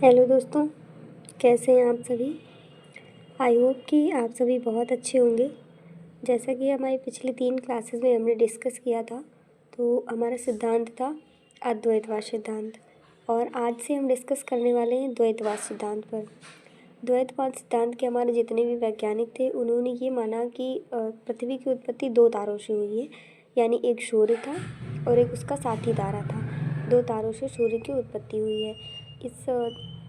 Hello दोस्तों, कैसे हैं आप सभी। आई होप कि आप सभी बहुत अच्छे होंगे। जैसा कि हमारी पिछली 3 क्लासेस में हमने डिस्कस किया था, तो हमारा सिद्धांत था अद्वैतवाद सिद्धांत, और आज से हम डिस्कस करने वाले हैं द्वैतवाद सिद्धांत पर। द्वैतवाद सिद्धांत के हमारे जितने भी वैज्ञानिक थे, उन्होंने ये माना कि पृथ्वी की उत्पत्ति 2 तारों से हुई है, यानी एक सूर्य था और एक उसका साथी तारा था। 2 तारों से सूर्य की उत्पत्ति हुई है। इस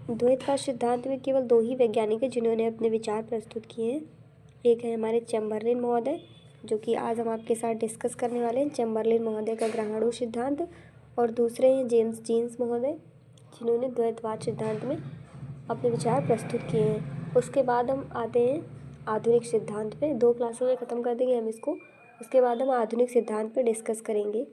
द्वैतवाद सिद्धांत में केवल 2 ही वैज्ञानिक हैं जिन्होंने अपने विचार प्रस्तुत किए हैं। एक है हमारे चैम्बरलिन महोदय, जो कि आज हम आपके साथ डिस्कस करने वाले हैं, चैम्बरलिन महोदय का ग्रहाणु सिद्धांत, और दूसरे हैं जेम्स जीन्स महोदय, जिन्होंने द्वैतवाद सिद्धांत में अपने विचार प्रस्तुत किए हैं। उसके बाद हम आते हैं आधुनिक सिद्धांत पे। 2 क्लासों में ख़त्म कर देंगे हम इसको। उसके बाद हम आधुनिक सिद्धांत पे डिस्कस करेंगे।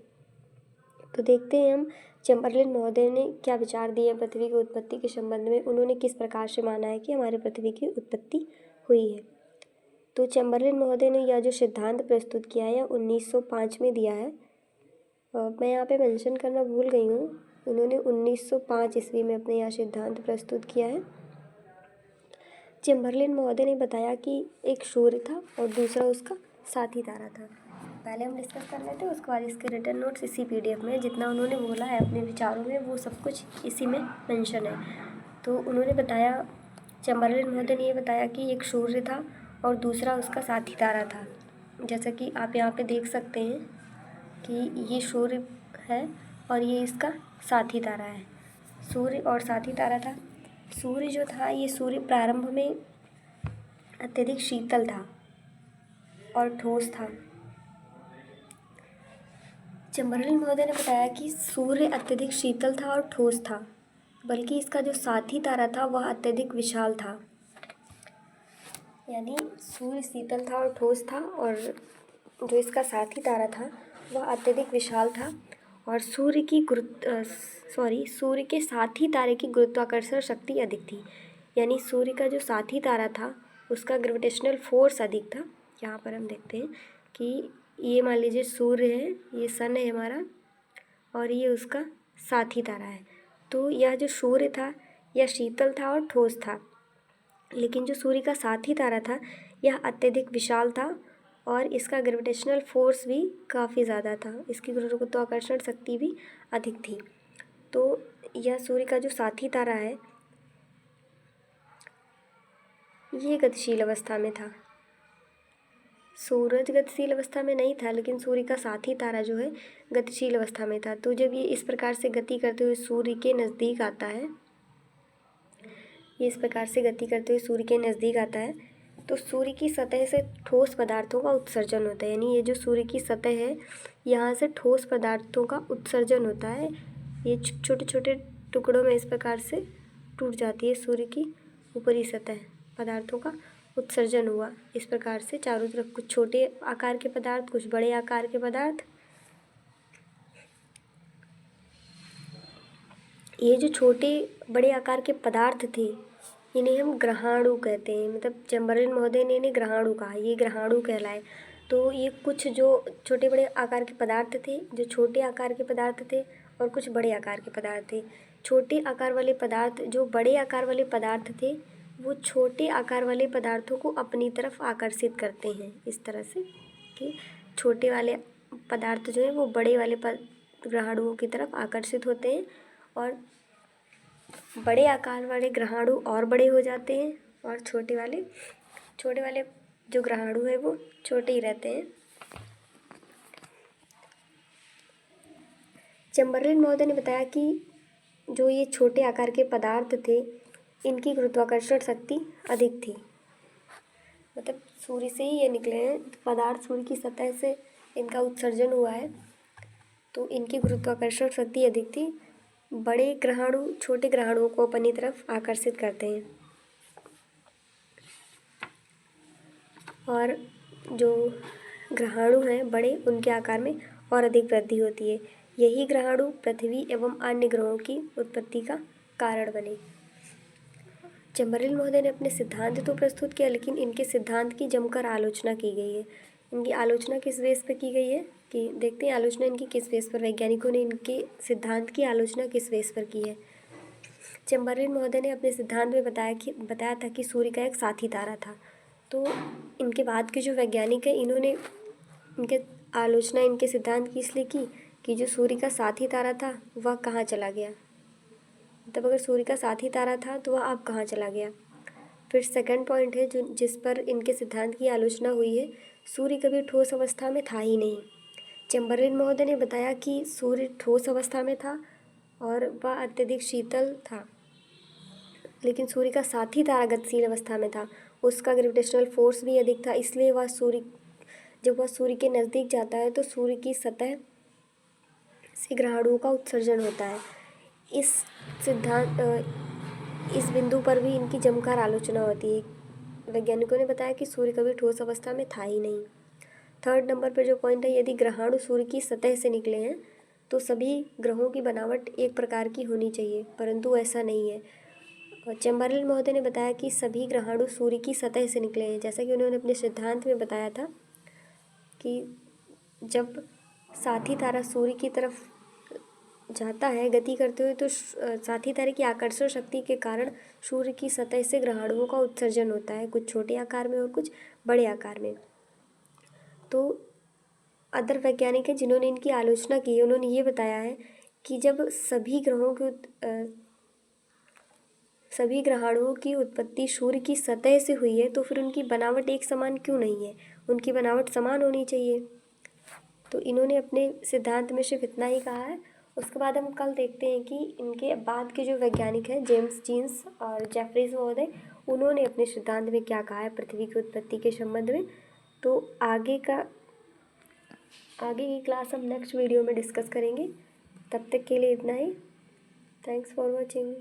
तो देखते हैं हम चैम्बरलिन महोदय ने क्या विचार दिए पृथ्वी की उत्पत्ति के संबंध में। उन्होंने किस प्रकार से माना है कि हमारे पृथ्वी की उत्पत्ति हुई है। तो चैम्बरलिन महोदय ने यह जो सिद्धांत प्रस्तुत किया है 1905 में दिया है। मैं यहाँ पे मेंशन करना भूल गई हूँ, उन्होंने 1905 ईस्वी में अपने यह सिद्धांत प्रस्तुत किया है। चैम्बरलिन महोदय ने बताया कि एक सूर्य था और दूसरा उसका साथी तारा था। पहले हम डिस्कस कर लेते हैं, उसके बाद इसके रिटर्न नोट्स इसी पीडीएफ में, जितना उन्होंने बोला है अपने विचारों में वो सब कुछ इसी में मेंशन है। तो उन्होंने बताया, चैम्बरलिन महोदय ने ये बताया कि एक सूर्य था और दूसरा उसका साथी तारा था। जैसा कि आप यहाँ पे देख सकते हैं कि ये सूर्य है और ये इसका साथी तारा है। सूर्य और साथी तारा था। सूर्य जो था, ये सूर्य प्रारंभ में अत्यधिक शीतल था और ठोस था। चैम्बरलिन महोदय ने बताया कि सूर्य अत्यधिक शीतल था और ठोस था, बल्कि इसका जो साथी तारा था वह अत्यधिक विशाल था। यानी सूर्य शीतल था और ठोस था, और जो इसका साथी तारा था वह अत्यधिक विशाल था। और सूर्य के साथी तारे की गुरुत्वाकर्षण शक्ति अधिक थी। यानी सूर्य का जो साथी तारा था उसका ग्रेविटेशनल फोर्स अधिक था। यहाँ पर हम देखते हैं कि ये मान लीजिए सूर्य है, ये सन है हमारा, और ये उसका साथी तारा है। तो यह जो सूर्य था यह शीतल था और ठोस था, लेकिन जो सूर्य का साथी तारा था यह अत्यधिक विशाल था और इसका ग्रेविटेशनल फोर्स भी काफ़ी ज़्यादा था, इसकी गुरुत्वाकर्षण शक्ति भी अधिक थी। तो यह सूर्य का जो साथी तारा है ये गतिशील अवस्था में था। सूरज गतिशील अवस्था में नहीं था, लेकिन सूर्य का साथी तारा जो है गतिशील अवस्था में था। तो जब ये इस प्रकार से गति करते हुए सूर्य के नज़दीक आता है, ये इस प्रकार से गति करते हुए सूर्य के नज़दीक आता है, तो सूर्य की सतह से ठोस पदार्थों का उत्सर्जन होता है। यानी ये जो सूर्य की सतह है यहाँ से ठोस पदार्थों का उत्सर्जन होता है। ये छोटे छोटे टुकड़ों में इस प्रकार से टूट जाती है सूर्य की ऊपरी सतह। पदार्थों का उत्सर्जन हुआ इस प्रकार से चारों तरफ, कुछ छोटे आकार के पदार्थ, कुछ बड़े आकार के पदार्थ। ये जो छोटे बड़े आकार के पदार्थ थे इन्हें हम ग्रहाणु कहते हैं। मतलब चैम्बरलिन महोदय ने इन्हें ग्रहाणु कहा, ये ग्रहाणु कहलाए। तो ये कुछ जो छोटे बड़े आकार के पदार्थ थे, जो छोटे आकार के पदार्थ थे, और कुछ बड़े आकार के पदार्थ थे। छोटे आकार वाले पदार्थ, जो बड़े आकार वाले पदार्थ थे, वो छोटे आकार वाले पदार्थों को अपनी तरफ आकर्षित करते हैं इस तरह से कि छोटे वाले पदार्थ जो हैं वो बड़े वाले ग्रहाणुओं की तरफ आकर्षित होते हैं, और बड़े आकार वाले ग्रहाणु और बड़े हो जाते हैं, और छोटे वाले जो ग्रहाणु है वो छोटे ही रहते हैं। चैम्बरलिन महोदय ने बताया कि जो ये छोटे आकार के पदार्थ थे इनकी गुरुत्वाकर्षण शक्ति अधिक थी। मतलब सूर्य से ही ये निकले हैं पदार्थ, सूर्य की सतह से इनका उत्सर्जन हुआ है, तो इनकी गुरुत्वाकर्षण शक्ति अधिक थी। बड़े ग्रहाणु छोटे ग्रहाणुओं को अपनी तरफ आकर्षित करते हैं, और जो ग्रहाणु हैं बड़े, उनके आकार में और अधिक वृद्धि होती है। यही ग्रहाणु पृथ्वी एवं अन्य ग्रहों की उत्पत्ति का कारण बने। चैम्बरलिन महोदय ने अपने सिद्धांत तो प्रस्तुत किया, लेकिन इनके सिद्धांत की जमकर आलोचना की गई है। इनकी आलोचना किस बेस पर की गई है कि देखते हैं आलोचना इनकी किस बेस पर, वैज्ञानिकों ने इनके सिद्धांत की आलोचना किस बेस पर की है। चैम्बरलिन महोदय ने अपने सिद्धांत में बताया था कि सूर्य का एक साथी तारा था। तो इनके बाद के जो वैज्ञानिक हैं इन्होंने इनके आलोचना इनके सिद्धांत की इसलिए की कि जो सूर्य का साथी तारा था वह कहाँ चला गया। तब अगर सूर्य का साथी तारा था तो वह अब कहाँ चला गया। फिर सेकंड पॉइंट है जो जिस पर इनके सिद्धांत की आलोचना हुई है, सूर्य कभी ठोस अवस्था में था ही नहीं। चैम्बरलिन महोदय ने बताया कि सूर्य ठोस अवस्था में था और वह अत्यधिक शीतल था, लेकिन सूर्य का साथी तारा गतिशील अवस्था में था, उसका ग्रेविटेशनल फोर्स भी अधिक था, इसलिए जब वह सूर्य के नज़दीक जाता है तो सूर्य की सतह से ग्रहाणुओं का उत्सर्जन होता है। इस बिंदु पर भी इनकी जमकर आलोचना होती है। वैज्ञानिकों ने बताया कि सूर्य कभी ठोस अवस्था में था ही नहीं। थर्ड नंबर पर जो पॉइंट है, यदि ग्रहाणु सूर्य की सतह से निकले हैं तो सभी ग्रहों की बनावट एक प्रकार की होनी चाहिए, परंतु ऐसा नहीं है। चैम्बरलिन महोदय ने बताया कि सभी ग्रहाणु सूर्य की सतह से निकले हैं, जैसा कि उन्होंने अपने सिद्धांत में बताया था कि जब साथी तारा सूर्य की तरफ जाता है गति करते हुए तो साथी तारे की आकर्षण शक्ति के कारण सूर्य की सतह से ग्रहाणुओं का उत्सर्जन होता है, कुछ छोटे आकार में और कुछ बड़े आकार में। तो अदर वैज्ञानिक हैं जिन्होंने इनकी आलोचना की, उन्होंने ये बताया है कि जब सभी ग्रहाणुओं की उत्पत्ति सूर्य की सतह से हुई है तो फिर उनकी बनावट एक समान क्यों नहीं है, उनकी बनावट समान होनी चाहिए। तो इन्होंने अपने सिद्धांत में सिर्फ इतना ही कहा है। उसके बाद हम कल देखते हैं कि इनके बाद के जो वैज्ञानिक हैं जेम्स जीन्स और जेफरीज महोदय, उन्होंने अपने सिद्धांत में क्या कहा है पृथ्वी की उत्पत्ति के संबंध में। तो आगे की क्लास हम नेक्स्ट वीडियो में डिस्कस करेंगे। तब तक के लिए इतना ही। Thanks for watching.